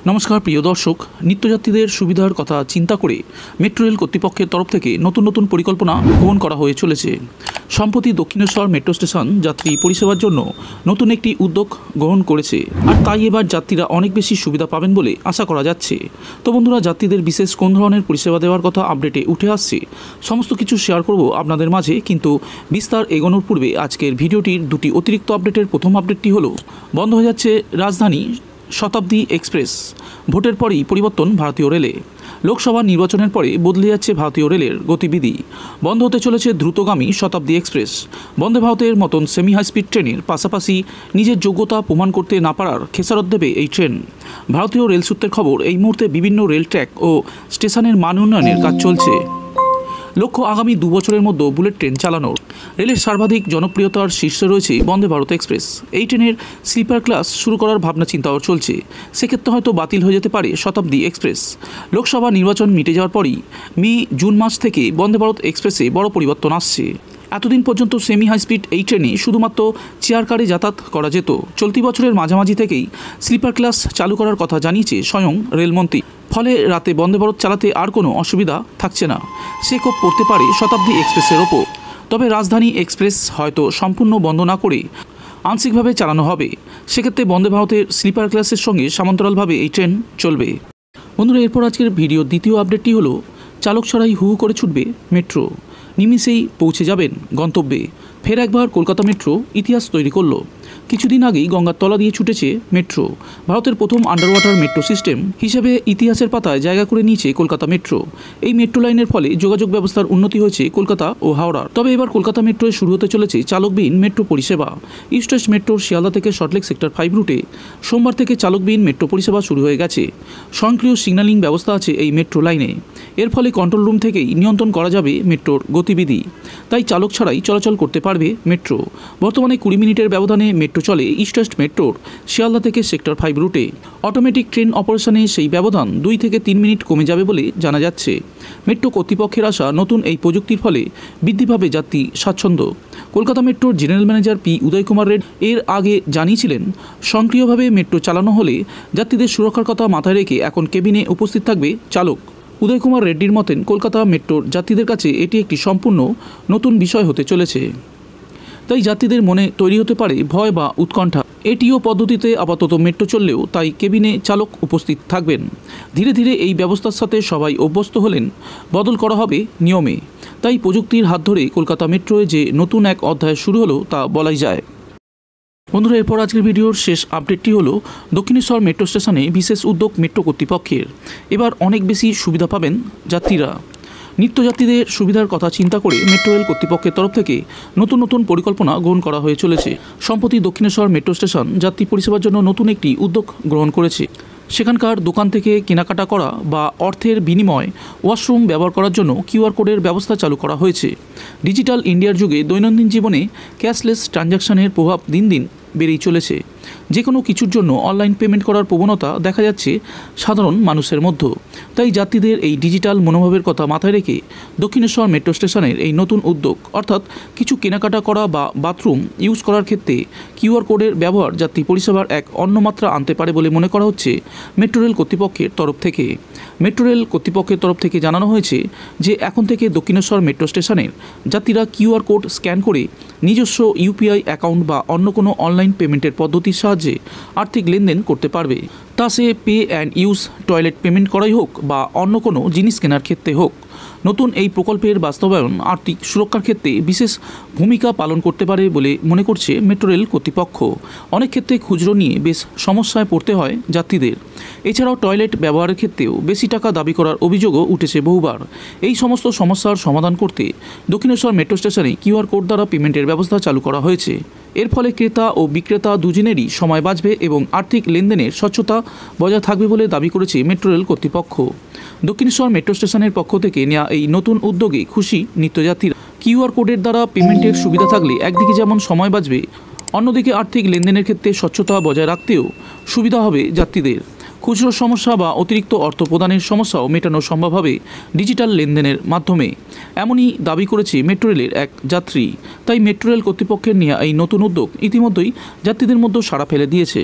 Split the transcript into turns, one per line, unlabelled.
নমস্কার প্রিয় দর্শক, নিত্যযাত্রীদের সুবিধার কথা চিন্তা করে মেট্রো রেল কর্তৃপক্ষের তরফ থেকে নতুন নতুন পরিকল্পনা গ্রহণ করা হয়ে চলেছে। সম্প্রতি দক্ষিণেশ্বর মেট্রো স্টেশন যাত্রী পরিষেবার জন্য নতুন একটি উদ্যোগ গ্রহণ করেছে, আর তাই এবার যাত্রীরা অনেক বেশি সুবিধা পাবেন বলে আশা করা যাচ্ছে। তো বন্ধুরা, যাত্রীদের বিশেষ কোন ধরনের পরিষেবা দেওয়ার কথা আপডেটে উঠে আসছে, সমস্ত কিছু শেয়ার করব আপনাদের মাঝে। কিন্তু বিস্তার এগোনোর পূর্বে আজকের ভিডিওটির দুটি অতিরিক্ত আপডেটের প্রথম আপডেটটি হলো, বন্ধ হয়ে যাচ্ছে রাজধানী শতাব্দী এক্সপ্রেস। ভোটের পরেই পরিবর্তন ভারতীয় রেলে। লোকসভা নির্বাচনের পরে বদলে যাচ্ছে ভারতীয় রেলের গতিবিধি। বন্ধ হতে চলেছে দ্রুতগামী শতাব্দী এক্সপ্রেস। বন্দে ভারতের মতন সেমি হাই স্পিড ট্রেনের পাশাপাশি নিজের যোগ্যতা প্রমাণ করতে না পারার খেসারত দেবে এই ট্রেন। ভারতীয় রেল সূত্রের খবর, এই মুহূর্তে বিভিন্ন রেল ট্র্যাক ও স্টেশনের মান উন্নয়নের কাজ চলছে। লক্ষ্য আগামী 2 বছরের মধ্যে বুলেট ট্রেন চালানোর। রেলের সর্বাধিক জনপ্রিয়তার শীর্ষে রয়েছে বন্দে ভারত এক্সপ্রেস। এই ট্রেনের স্লিপার ক্লাস শুরু করার ভাবনা চিন্তাও চলছে। সেক্ষেত্রে হয়তো বাতিল হয়ে যেতে পারে শতাব্দী এক্সপ্রেস। লোকসভা নির্বাচন মিটে যাওয়ার পরই জুন মাস থেকে বন্দে ভারত এক্সপ্রেসে বড় পরিবর্তন আসছে। এতদিন পর্যন্ত সেমি হাই স্পিড এই ট্রেনে শুধুমাত্র চেয়ার কারে যাতায়াত করা যেত। চলতি বছরের মাঝামাঝি থেকেই স্লিপার ক্লাস চালু করার কথা জানিয়েছে স্বয়ং রেলমন্ত্রী। ফলে রাতে বন্দে ভারত চালাতে আর কোনো অসুবিধা থাকছে না। সে কোপ পড়তে পারে শতাব্দী এক্সপ্রেসের ওপর। তবে রাজধানী এক্সপ্রেস হয়তো সম্পূর্ণ বন্ধ না করে আংশিকভাবে চালানো হবে। সেক্ষেত্রে বন্দে ভারতের স্লিপার ক্লাসের সঙ্গে সমান্তরালভাবে এই ট্রেন চলবে। বন্ধুরা, এরপর আজকের ভিডিওর দ্বিতীয় আপডেটটি হলো, চালক ছাড়াই হু করে ছুটবে মেট্রো। নিমিষেই পৌঁছে যাবেন গন্তব্যে। ফের একবার কলকাতা মেট্রো ইতিহাস তৈরি করল। কিছুদিন আগেই গঙ্গার তলা দিয়ে ছুটেছে মেট্রো। ভারতের প্রথম আন্ডার ওয়াটার মেট্রো সিস্টেম হিসেবে ইতিহাসের পাতায় জায়গা করে নিয়েছে কলকাতা মেট্রো। এই মেট্রো লাইনের ফলে যোগাযোগ ব্যবস্থার উন্নতি হয়েছে কলকাতা ও হাওড়ার। তবে এবার কলকাতা মেট্রোয় শুরু হতে চলেছে চালকবিহীন মেট্রো পরিষেবা। ইস্ট ওয়েস্ট মেট্রোর শিয়ালদা থেকে সল্টলেক সেক্টর 5 রুটে সোমবার থেকে চালকবিহীন মেট্রো পরিষেবা শুরু হয়ে গেছে। স্বয়ংক্রিয় সিগন্যালিং ব্যবস্থা আছে এই মেট্রো লাইনে। এর ফলে কন্ট্রোল রুম থেকেই নিয়ন্ত্রণ করা যাবে মেট্রোর গতিবিধি। তাই চালক ছাড়াই চলাচল করতে পারবে মেট্রো। বর্তমানে 20 মিনিটের ব্যবধানে মেট্রো চলে ইস্ট ওয়েস্ট মেট্রোর শিয়ালদা থেকে সেক্টর 5 রুটে। অটোমেটিক ট্রেন অপারেশনে সেই ব্যবধান 2 থেকে 3 মিনিট কমে যাবে বলে জানা যাচ্ছে। মেট্রো কর্তৃপক্ষের আসা নতুন এই প্রযুক্তির ফলে বৃদ্ধি পাবে যাত্রী স্বাচ্ছন্দ্য। কলকাতা মেট্রোর জেনারেল ম্যানেজার পি উদয় কুমার রেড্ডি এর আগে জানিয়েছিলেন, সক্রিয়ভাবে মেট্রো চালানো হলে যাত্রীদের সুরক্ষার কথা মাথায় রেখে এখন কেবিনে উপস্থিত থাকবে চালক। উদয় কুমার রেড্ডির মতেন, কলকাতা মেট্রোর যাত্রীদের কাছে এটি একটি সম্পূর্ণ নতুন বিষয় হতে চলেছে। তাই যাত্রীদের মনে তৈরি হতে পারে ভয় বা উৎকণ্ঠা। এটিও পদ্ধতিতে আপাতত মেট্রো চললেও তাই কেবিনে চালক উপস্থিত থাকবেন। ধীরে ধীরে এই ব্যবস্থার সাথে সবাই অভ্যস্ত হলেন। বদল করা হবে নিয়মে। তাই প্রযুক্তির হাত ধরে কলকাতা মেট্রোয় যে নতুন এক অধ্যায় শুরু হলো তা বলাই যায়। বন্ধুরা, এরপর আজকের ভিডিওর শেষ আপডেটটি হলো, দক্ষিণেশ্বর মেট্রো স্টেশনে বিশেষ উদ্যোগ মেট্রো কর্তৃপক্ষের। এবার অনেক বেশি সুবিধা পাবেন যাত্রীরা। নিত্যযাত্রীদের সুবিধার কথা চিন্তা করে মেট্রো রেল কর্তৃপক্ষের তরফ থেকে নতুন নতুন পরিকল্পনা গ্রহণ করা হয়ে চলেছে। সম্প্রতি দক্ষিণেশ্বর মেট্রো স্টেশন যাত্রী পরিষেবার জন্য নতুন একটি উদ্যোগ গ্রহণ করেছে। সেখানকার দোকান থেকে কেনাকাটা করা বা অর্থের বিনিময় ওয়াশরুম ব্যবহার করার জন্য কিউআর কোডের ব্যবস্থা চালু করা হয়েছে। ডিজিটাল ইন্ডিয়ার যুগে দৈনন্দিন জীবনে ক্যাশলেস ট্রানজ্যাকশনের প্রভাব দিন দিন বেড়েই চলেছে। যে কোনো কিছুর জন্য অনলাইন পেমেন্ট করার প্রবণতা দেখা যাচ্ছে সাধারণ মানুষের মধ্যে। তাই যাত্রীদের এই ডিজিটাল মনোভাবের কথা মাথায় রেখে দক্ষিণেশ্বর মেট্রো স্টেশনের এই নতুন উদ্যোগ, অর্থাৎ কিছু কেনাকাটা করা বা বাথরুম ইউজ করার ক্ষেত্রে কিউআর কোডের ব্যবহার যাত্রী পরিষেবার এক অন্য মাত্রা আনতে পারে বলে মনে করা হচ্ছে মেট্রো রেল কর্তৃপক্ষের তরফ থেকে। মেট্রো রেল কর্তৃপক্ষের তরফ থেকে জানানো হয়েছে যে এখন থেকে দক্ষিণেশ্বর মেট্রো স্টেশনের যাত্রীরা কিউআর কোড স্ক্যান করে নিজস্ব ইউপিআই অ্যাকাউন্ট বা অন্য কোনো অনলাইন পেমেন্টের পদ্ধতির সাহায্যে আর্থিক লেনদেন করতে পারবে। তা সে pay and use toilet payment করাই হোক বা অন্য কোনো জিনিস কেনার ক্ষেত্রে হোক। নতুন এই প্রকল্পের বাস্তবায়ন আর্থিক সুরক্ষার ক্ষেত্রে বিশেষ ভূমিকা পালন করতে পারে বলে মনে করছে মেট্রো রেল কর্তৃপক্ষ। অনেক ক্ষেত্রে খুচরো নিয়ে বেশ সমস্যায় পড়তে হয় যাত্রীদের। এছাড়াও টয়লেট ব্যবহারের ক্ষেত্রেও বেশি টাকা দাবি করার অভিযোগও উঠেছে বহুবার। এই সমস্ত সমস্যার সমাধান করতে দক্ষিণেশ্বর মেট্রো স্টেশনে কিউআর কোড দ্বারা পেমেন্টের ব্যবস্থা চালু করা হয়েছে। এর ফলে ক্রেতা ও বিক্রেতা দুজনেরই সময় বাঁচবে এবং আর্থিক লেনদেনের স্বচ্ছতা বজায় থাকবে বলে দাবি করেছে মেট্রো রেল কর্তৃপক্ষ। দক্ষিণেশ্বর মেট্রো স্টেশনের পক্ষ থেকে নেওয়া এই নতুন উদ্যোগে খুশি নিত্যযাত্রীরা। কিউআর কোডের দ্বারা পেমেন্টের সুবিধা থাকলে একদিকে যেমন সময় বাঁচবে, অন্যদিকে আর্থিক লেনদেনের ক্ষেত্রে স্বচ্ছতা বজায় রাখতেও সুবিধা হবে যাত্রীদের। খুচরো সমস্যা বা অতিরিক্ত অর্থ প্রদানের সমস্যাও মেটানো সম্ভব হবে ডিজিটাল লেনদেনের মাধ্যমে, এমনই দাবি করেছে মেট্রো রেলের এক যাত্রী। তাই মেট্রো রেল কর্তৃপক্ষের নেওয়া এই নতুন উদ্যোগ ইতিমধ্যেই যাত্রীদের মধ্যে সাড়া ফেলে দিয়েছে।